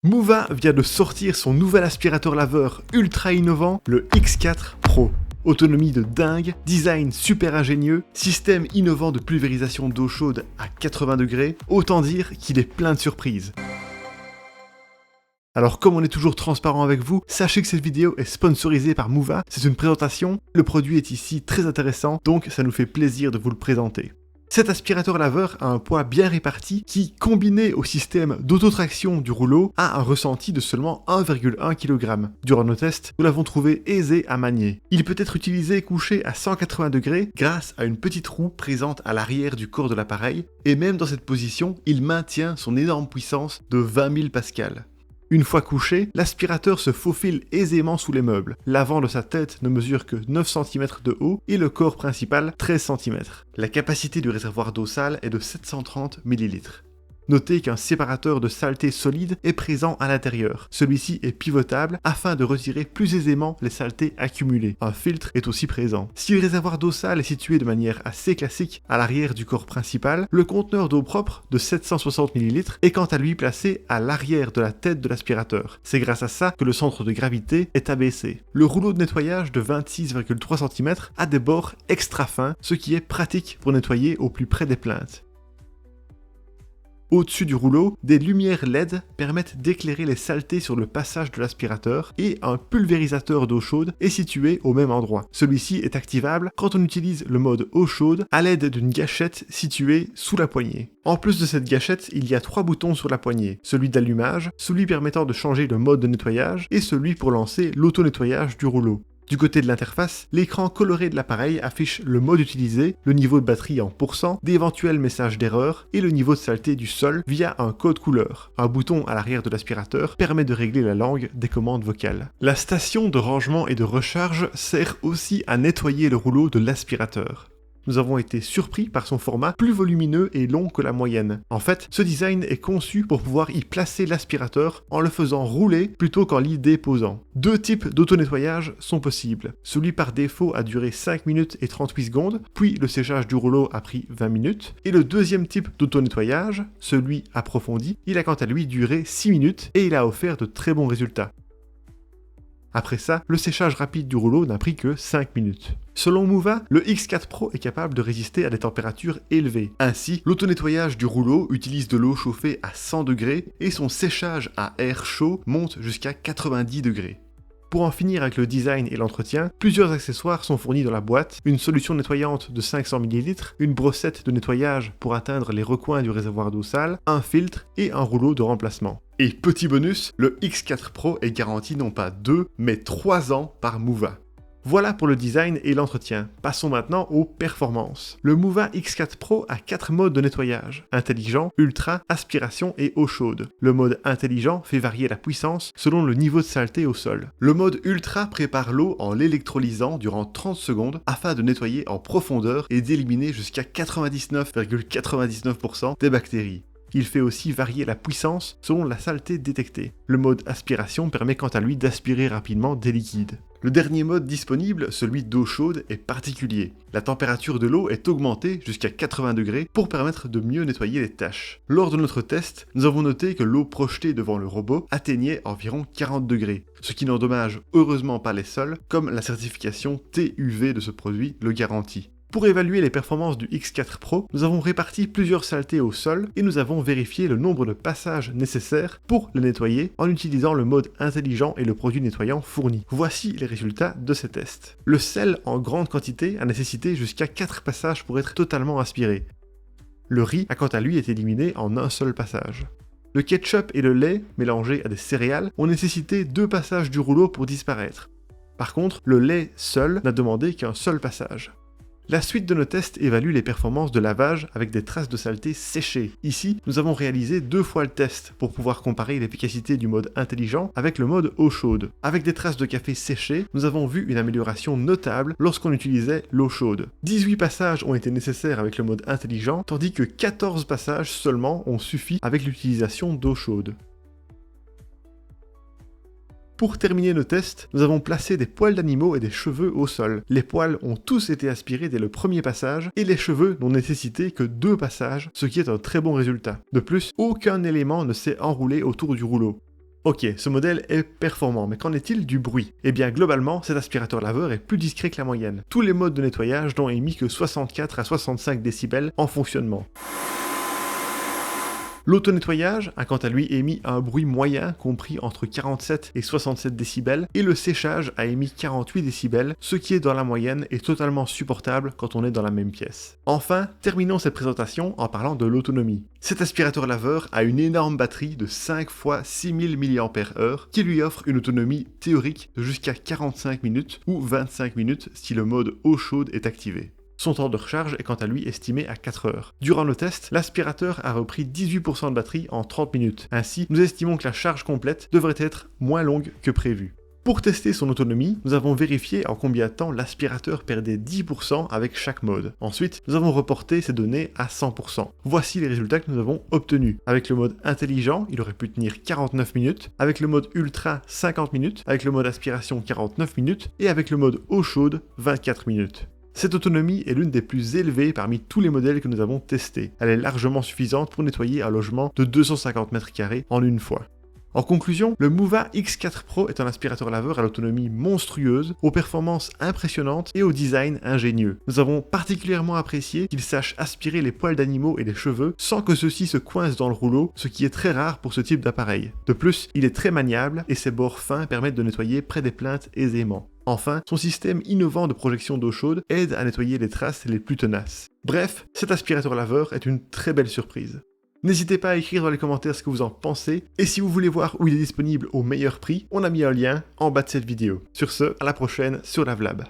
Moova vient de sortir son nouvel aspirateur laveur ultra innovant, le X4 Pro. Autonomie de dingue, design super ingénieux, système innovant de pulvérisation d'eau chaude à 80 degrés, autant dire qu'il est plein de surprises. Alors comme on est toujours transparent avec vous, sachez que cette vidéo est sponsorisée par Moova, c'est une présentation, le produit est ici très intéressant, donc ça nous fait plaisir de vous le présenter. Cet aspirateur laveur a un poids bien réparti qui, combiné au système d'autotraction du rouleau, a un ressenti de seulement 1,1 kg. Durant nos tests, nous l'avons trouvé aisé à manier. Il peut être utilisé couché à 180 degrés grâce à une petite roue présente à l'arrière du corps de l'appareil, et même dans cette position, il maintient son énorme puissance de 20 000 pascal. Une fois couché, l'aspirateur se faufile aisément sous les meubles. L'avant de sa tête ne mesure que 9 cm de haut et le corps principal 13 cm. La capacité du réservoir d'eau sale est de 730 ml. Notez qu'un séparateur de saleté solide est présent à l'intérieur. Celui-ci est pivotable afin de retirer plus aisément les saletés accumulées. Un filtre est aussi présent. Si le réservoir d'eau sale est situé de manière assez classique à l'arrière du corps principal, le conteneur d'eau propre de 760 ml est quant à lui placé à l'arrière de la tête de l'aspirateur. C'est grâce à ça que le centre de gravité est abaissé. Le rouleau de nettoyage de 26,3 cm a des bords extra fins, ce qui est pratique pour nettoyer au plus près des plinthes. Au-dessus du rouleau, des lumières LED permettent d'éclairer les saletés sur le passage de l'aspirateur et un pulvérisateur d'eau chaude est situé au même endroit. Celui-ci est activable quand on utilise le mode eau chaude à l'aide d'une gâchette située sous la poignée. En plus de cette gâchette, il y a 3 boutons sur la poignée, celui d'allumage, celui permettant de changer le mode de nettoyage et celui pour lancer l'auto-nettoyage du rouleau. Du côté de l'interface, l'écran coloré de l'appareil affiche le mode utilisé, le niveau de batterie en %, d'éventuels messages d'erreur et le niveau de saleté du sol via un code couleur. Un bouton à l'arrière de l'aspirateur permet de régler la langue des commandes vocales. La station de rangement et de recharge sert aussi à nettoyer le rouleau de l'aspirateur. Nous avons été surpris par son format plus volumineux et long que la moyenne. En fait, ce design est conçu pour pouvoir y placer l'aspirateur en le faisant rouler plutôt qu'en l'y déposant. 2 types d'auto-nettoyage sont possibles. Celui par défaut a duré 5 minutes et 38 secondes, puis le séchage du rouleau a pris 20 minutes. Et le deuxième type d'auto-nettoyage, celui approfondi, il a quant à lui duré 6 minutes et il a offert de très bons résultats. Après ça, le séchage rapide du rouleau n'a pris que 5 minutes. Selon Moova, le X4 Pro est capable de résister à des températures élevées. Ainsi, l'auto-nettoyage du rouleau utilise de l'eau chauffée à 100 degrés et son séchage à air chaud monte jusqu'à 90 degrés. Pour en finir avec le design et l'entretien, plusieurs accessoires sont fournis dans la boîte, une solution nettoyante de 500 ml, une brossette de nettoyage pour atteindre les recoins du réservoir d'eau sale, un filtre et un rouleau de remplacement. Et petit bonus, le X4 Pro est garanti non pas 2, mais 3 ans par Moova. Voilà pour le design et l'entretien. Passons maintenant aux performances. Le Moova X4 Pro a 4 modes de nettoyage: intelligent, ultra, aspiration et eau chaude. Le mode intelligent fait varier la puissance selon le niveau de saleté au sol. Le mode ultra prépare l'eau en l'électrolysant durant 30 secondes afin de nettoyer en profondeur et d'éliminer jusqu'à 99,99% des bactéries. Il fait aussi varier la puissance selon la saleté détectée. Le mode aspiration permet quant à lui d'aspirer rapidement des liquides. Le dernier mode disponible, celui d'eau chaude, est particulier. La température de l'eau est augmentée jusqu'à 80 degrés pour permettre de mieux nettoyer les taches. Lors de notre test, nous avons noté que l'eau projetée devant le robot atteignait environ 40 degrés, ce qui n'endommage heureusement pas les sols, comme la certification TUV de ce produit le garantit. Pour évaluer les performances du X4 Pro, nous avons réparti plusieurs saletés au sol et nous avons vérifié le nombre de passages nécessaires pour les nettoyer en utilisant le mode intelligent et le produit nettoyant fourni. Voici les résultats de ces tests. Le sel en grande quantité a nécessité jusqu'à 4 passages pour être totalement aspiré. Le riz a quant à lui été éliminé en un seul passage. Le ketchup et le lait, mélangés à des céréales, ont nécessité 2 passages du rouleau pour disparaître. Par contre, le lait seul n'a demandé qu'un seul passage. La suite de nos tests évalue les performances de lavage avec des traces de saleté séchées. Ici, nous avons réalisé 2 fois le test pour pouvoir comparer l'efficacité du mode intelligent avec le mode eau chaude. Avec des traces de café séchées, nous avons vu une amélioration notable lorsqu'on utilisait l'eau chaude. 18 passages ont été nécessaires avec le mode intelligent, tandis que 14 passages seulement ont suffi avec l'utilisation d'eau chaude. Pour terminer nos tests, nous avons placé des poils d'animaux et des cheveux au sol. Les poils ont tous été aspirés dès le premier passage et les cheveux n'ont nécessité que 2 passages, ce qui est un très bon résultat. De plus, aucun élément ne s'est enroulé autour du rouleau. Ok, ce modèle est performant, mais qu'en est-il du bruit? Eh bien, globalement, cet aspirateur laveur est plus discret que la moyenne. Tous les modes de nettoyage n'ont émis que 64 à 65 décibels en fonctionnement. L'auto-nettoyage a quant à lui émis un bruit moyen compris entre 47 et 67 décibels et le séchage a émis 48 décibels, ce qui est dans la moyenne et totalement supportable quand on est dans la même pièce. Enfin, terminons cette présentation en parlant de l'autonomie. Cet aspirateur laveur a une énorme batterie de 5 fois 6000 mAh qui lui offre une autonomie théorique de jusqu'à 45 minutes ou 25 minutes si le mode eau chaude est activé. Son temps de recharge est quant à lui estimé à 4 heures. Durant nos tests, l'aspirateur a repris 18% de batterie en 30 minutes. Ainsi, nous estimons que la charge complète devrait être moins longue que prévu. Pour tester son autonomie, nous avons vérifié en combien de temps l'aspirateur perdait 10% avec chaque mode. Ensuite, nous avons reporté ces données à 100%. Voici les résultats que nous avons obtenus. Avec le mode intelligent, il aurait pu tenir 49 minutes. Avec le mode ultra, 50 minutes. Avec le mode aspiration, 49 minutes. Et avec le mode eau chaude, 24 minutes. Cette autonomie est l'une des plus élevées parmi tous les modèles que nous avons testés. Elle est largement suffisante pour nettoyer un logement de 250 m² en une fois. En conclusion, le Moova X4 Pro est un aspirateur laveur à l'autonomie monstrueuse, aux performances impressionnantes et au design ingénieux. Nous avons particulièrement apprécié qu'il sache aspirer les poils d'animaux et les cheveux sans que ceux-ci se coincent dans le rouleau, ce qui est très rare pour ce type d'appareil. De plus, il est très maniable et ses bords fins permettent de nettoyer près des plinthes aisément. Enfin, son système innovant de projection d'eau chaude aide à nettoyer les traces les plus tenaces. Bref, cet aspirateur laveur est une très belle surprise. N'hésitez pas à écrire dans les commentaires ce que vous en pensez, et si vous voulez voir où il est disponible au meilleur prix, on a mis un lien en bas de cette vidéo. Sur ce, à la prochaine sur LaveLab.